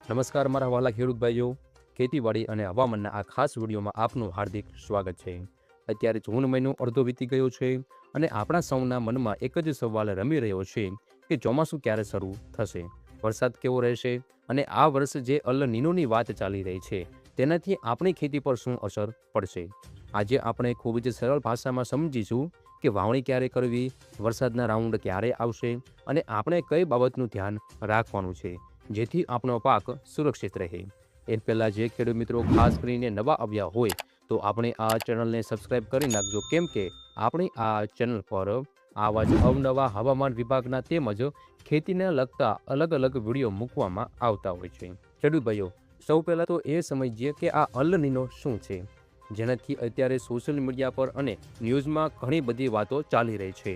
નમસ્કાર મારા વાલા ખેડૂત ભાઈઓ, ખેતીવાડી અને હવામાનના આ ખાસ વિડીયોમાં આપનું હાર્દિક સ્વાગત છે. અત્યારે જૂન મહિનો અડધો વીતી ગયો છે અને આપણા સૌના મનમાં એક જ સવાલ રમી રહ્યો છે કે ચોમાસું ક્યારે શરૂ થશે, વરસાદ કેવો રહેશે અને આ વર્ષ જે અલ નીનોની વાત ચાલી રહી છે તેનાથી આપણી ખેતી પર શું અસર પડશે. આજે આપણે ખૂબ જ સરળ ભાષામાં સમજીશું કે વાવણી ક્યારે કરવી, વરસાદના રાઉન્ડ ક્યારે આવશે અને આપણે કઈ બાબતનું ધ્યાન રાખવાનું છે જેથી આપણો પાક સુરક્ષિત રહે. એ પહેલાં જે ખેડૂત મિત્રો ખાસ કરીને નવા આવ્યા હોય તો આપણે આ ચેનલને સબસ્ક્રાઈબ કરી નાખજો, કેમ કે આપણી આ ચેનલ પર આવા જ અવનવા હવામાન વિભાગના તેમજ ખેતીને લગતા અલગ અલગ વિડીયો મૂકવામાં આવતા હોય છે. ખેડૂત ભાઈઓ, સૌ પહેલાં તો એ સમજીએ કે આ અલ નીનો શું છે, જેનાથી અત્યારે સોશિયલ મીડિયા પર અને ન્યૂઝમાં ઘણી બધી વાતો ચાલી રહી છે.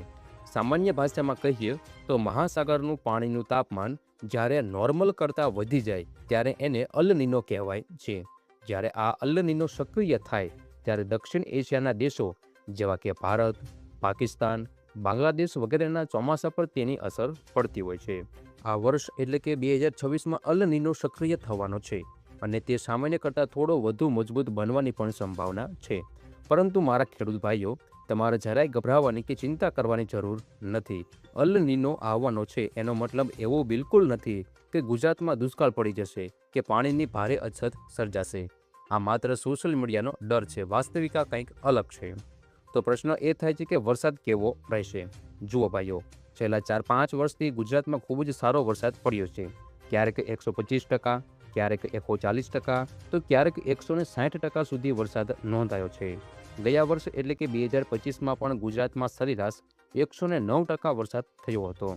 સામાન્ય ભાષામાં કહીએ તો મહાસાગરનું પાણીનું તાપમાન જ્યારે નોર્મલ કરતાં વધી જાય ત્યારે એને અલ નીનો કહેવાય છે. જ્યારે આ અલ નીનો સક્રિય થાય ત્યારે દક્ષિણ એશિયાના દેશો જેવા કે ભારત, પાકિસ્તાન, બાંગ્લાદેશ વગેરેના ચોમાસા પર તેની અસર પડતી હોય છે. આ વર્ષ એટલે કે 2026માં અલ નીનો સક્રિય થવાનો છે અને તે સામાન્ય કરતાં થોડો વધુ મજબૂત બનવાની પણ સંભાવના છે. પરંતુ મારા ખેડૂત ભાઈઓ, તમારે જરાય ગભરાવાની કે ચિંતા કરવાની જરૂર નથી. અલ નીનો આવવાનો છે એનો મતલબ એવો બિલકુલ નથી કે ગુજરાતમાં દુષ્કાળ પડી જશે કે પાણીની ભારે અછત સર્જાશે. આ માત્ર સોશિયલ મીડિયાનો ડર છે, વાસ્તવિકતા કંઈક અલગ છે. તો પ્રશ્ન એ થાય છે કે વરસાદ કેવો રહેશે. જુઓ ભાઈઓ, છેલ્લા 4-5 વર્ષથી ગુજરાતમાં ખૂબ જ સારો વરસાદ પડ્યો છે. ક્યારેક 125%, ક્યારેક 140%, તો ક્યારેક 160% સુધી વરસાદ નોંધાયો છે. ગયા વર્ષ એટલે કે 2025માં પણ ગુજરાતમાં સરેરાશ 109% વરસાદ થયો હતો.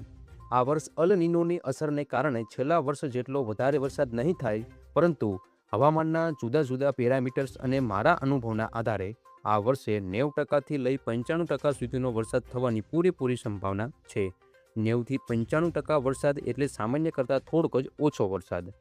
આ વર્ષ અલ નીનોની અસરને કારણે છેલ્લા વર્ષ જેટલો વધારે વરસાદ નહીં થાય, પરંતુ હવામાનના જુદા જુદા પેરામીટર્સ અને મારા અનુભવના આધારે આ વર્ષે 90%થી લઈ 95% સુધીનો વરસાદ થવાની પૂરેપૂરી સંભાવના છે. 90થી 95% વરસાદ એટલે સામાન્ય કરતાં થોડોક જ ઓછો વરસાદ.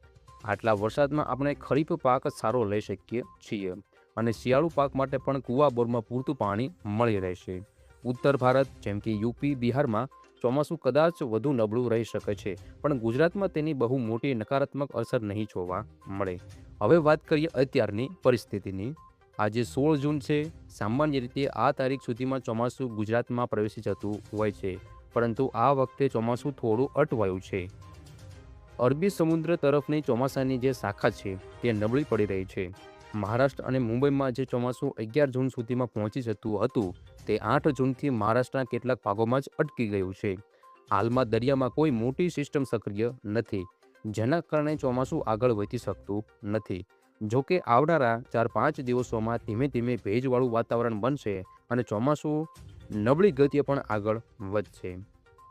આટલા વરસાદમાં આપણે ખરીફ પાક સારો લઈ શકીએ છીએ અને શિયાળુ પાક માટે પણ કૂવા બોરમાં પૂરતું પાણી મળી રહેશે. ઉત્તર ભારત જેમ કે યુપી, બિહારમાં ચોમાસું કદાચ વધુ નબળું રહી શકે છે, પણ ગુજરાતમાં તેની બહુ મોટી નકારાત્મક અસર નહીં જોવા મળે. હવે વાત કરીએ અત્યારની પરિસ્થિતિની. આજે 16 જૂન છે. સામાન્ય રીતે આ તારીખ સુધીમાં ચોમાસું ગુજરાતમાં પ્રવેશી જતું હોય છે, પરંતુ આ વખતે ચોમાસું થોડું અટવાયું છે. અરબી સમુદ્ર તરફની ચોમાસાની જે શાખા છે તે નબળી પડી રહી છે. મહારાષ્ટ્ર અને મુંબઈમાં જે ચોમાસું 11 જૂન સુધીમાં પહોંચી જતું હતું તે 8 જૂનથી મહારાષ્ટ્રના કેટલાક ભાગોમાં જ અટકી ગયું છે. હાલમાં દરિયામાં કોઈ મોટી સિસ્ટમ સક્રિય નથી, જેના કારણે ચોમાસું આગળ વધી શકતું નથી. જો કે આવનારા 4-5 દિવસોમાં ધીમે ધીમે ભેજવાળું વાતાવરણ બનશે અને ચોમાસું નબળી ગતિએ પણ આગળ વધશે.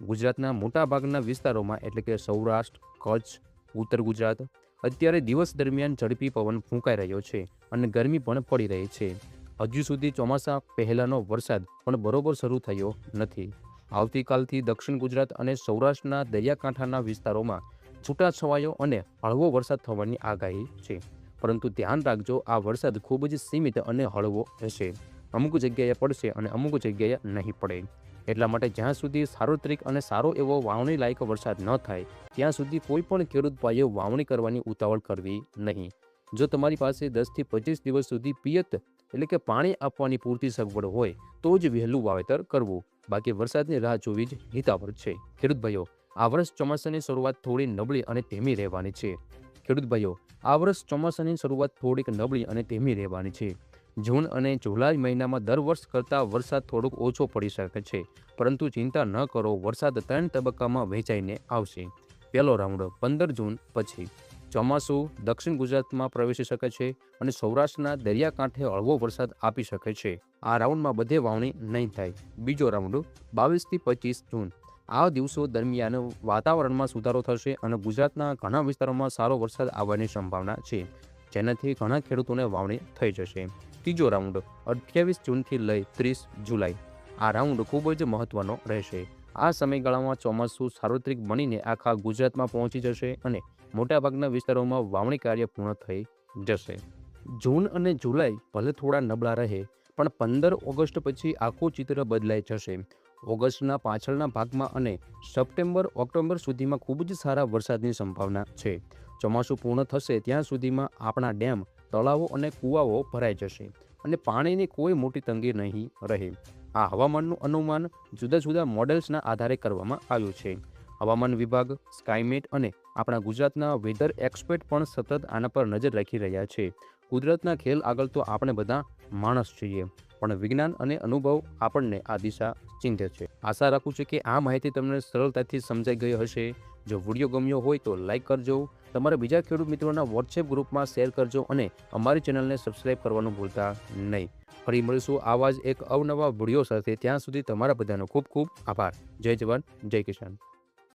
ગુજરાતના મોટાભાગના વિસ્તારોમાં એટલે કે સૌરાષ્ટ્ર, કચ્છ, ઉત્તર ગુજરાત અત્યારે દિવસ દરમિયાન ઝડપી પવન ફૂંકાઈ રહ્યો છે અને ગરમી પણ પડી રહી છે. હજુ સુધી ચોમાસા પહેલાંનો વરસાદ પણ બરોબર શરૂ થયો નથી. આવતીકાલથી દક્ષિણ ગુજરાત અને સૌરાષ્ટ્રના દરિયાકાંઠાના વિસ્તારોમાં છૂટાછવાયો અને હળવો વરસાદ થવાની આગાહી છે. પરંતુ ધ્યાન રાખજો, આ વરસાદ ખૂબ જ સીમિત અને હળવો રહેશે. અમુક જગ્યાએ પડશે અને અમુક જગ્યાએ નહીં પડે. એટલા માટે જ્યાં સુધી સાર્વત્રિક અને સારો એવો વાવણી લાયક વરસાદ ન થાય ત્યાં સુધી કોઈ પણ ખેડૂત ભાઈઓ વાવણી કરવાની ઉતાવળ કરવી નહીં. જો તમારી પાસે 10થી 25 દિવસ સુધી પિયત એટલે કે પાણી આપવાની પૂરતી સગવડ હોય તો જ વહેલું વાવેતર કરવું, બાકી વરસાદની રાહ જોવી જ હિતાવહ છે. ખેડૂત ભાઈઓ, આ વર્ષ ચોમાસાની શરૂઆત થોડી નબળી અને ધીમી રહેવાની છે. ખેડૂત ભાઈઓ, આ વર્ષ ચોમાસાની શરૂઆત થોડીક નબળી અને ધીમી રહેવાની છે. જૂન અને જુલાઈ મહિનામાં દર વર્ષ કરતાં વરસાદ થોડોક ઓછો પડી શકે છે, પરંતુ ચિંતા ન કરો, વરસાદ 3 તબક્કામાં વહેંચાઈને આવશે. પહેલો રાઉન્ડ 15 જૂન પછી ચોમાસું દક્ષિણ ગુજરાતમાં પ્રવેશી શકે છે અને સૌરાષ્ટ્રના દરિયાકાંઠે હળવો વરસાદ આપી શકે છે. આ રાઉન્ડમાં બધે વાવણી નહીં થાય. બીજો રાઉન્ડ 22થી 25 જૂન. આ દિવસો દરમિયાન વાતાવરણમાં સુધારો થશે અને ગુજરાતના ઘણા વિસ્તારોમાં સારો વરસાદ આવવાની સંભાવના છે, જેનાથી ઘણા ખેડૂતોને વાવણી થઈ જશે. ત્રીજો રાઉન્ડ 28 જૂનથી લઈ 30 જુલાઈ. આ રાઉન્ડ ખૂબ જ મહત્વનો રહેશે. આ સમયગાળામાં ચોમાસું સાર્વત્રિક બનીને આખા ગુજરાતમાં પહોંચી જશે અને મોટાભાગના વિસ્તારોમાં વાવણી કાર્ય પૂર્ણ થઈ જશે. જૂન અને જુલાઈ ભલે થોડા નબળા રહે, પણ 15 ઓગસ્ટ પછી આખું ચિત્ર બદલાઈ જશે. ઓગસ્ટના પાછળના ભાગમાં અને સપ્ટેમ્બર ઓક્ટોબર સુધીમાં ખૂબ જ સારા વરસાદની સંભાવના છે. ચોમાસું પૂર્ણ થશે ત્યાં સુધીમાં આપણા ડેમ, તળાવો અને કૂવાઓ ભરાઈ જશે અને પાણીની કોઈ મોટી તંગી નહીં રહે. આ હવામાનનું અનુમાન જુદા જુદા મોડેલ્સના આધારે કરવામાં આવ્યું છે. હવામાન વિભાગ, સ્કાયમેટ અને આપણા ગુજરાતના વેધર એક્સપર્ટ પણ સતત આના પર નજર રાખી રહ્યા છે. કુદરતના ખેલ આગળ તો આપણે બધા માણસ છીએ, પણ વિજ્ઞાન અને અનુભવ આપણને આ દિશા ચિંધે છે. આશા રાખું છું કે આ માહિતી તમને સરળતાથી સમજાઈ ગઈ હશે. જો વિડીયો ગમ્યો હોય તો લાઈક કરજો, તમારા બીજા ખેડૂત મિત્રોના વોટ્સએપ ગ્રુપમાં શેર કરજો અને અમારી ચેનલને સબસ્ક્રાઈબ કરવાનું ભૂલતા નહીં. ફરી મળીશું આવા જ એક અવનવા વિડીયો સાથે. ત્યાં સુધી તમારા બધાનો ખૂબ ખૂબ આભાર. જય જવાન, જય કિસાન.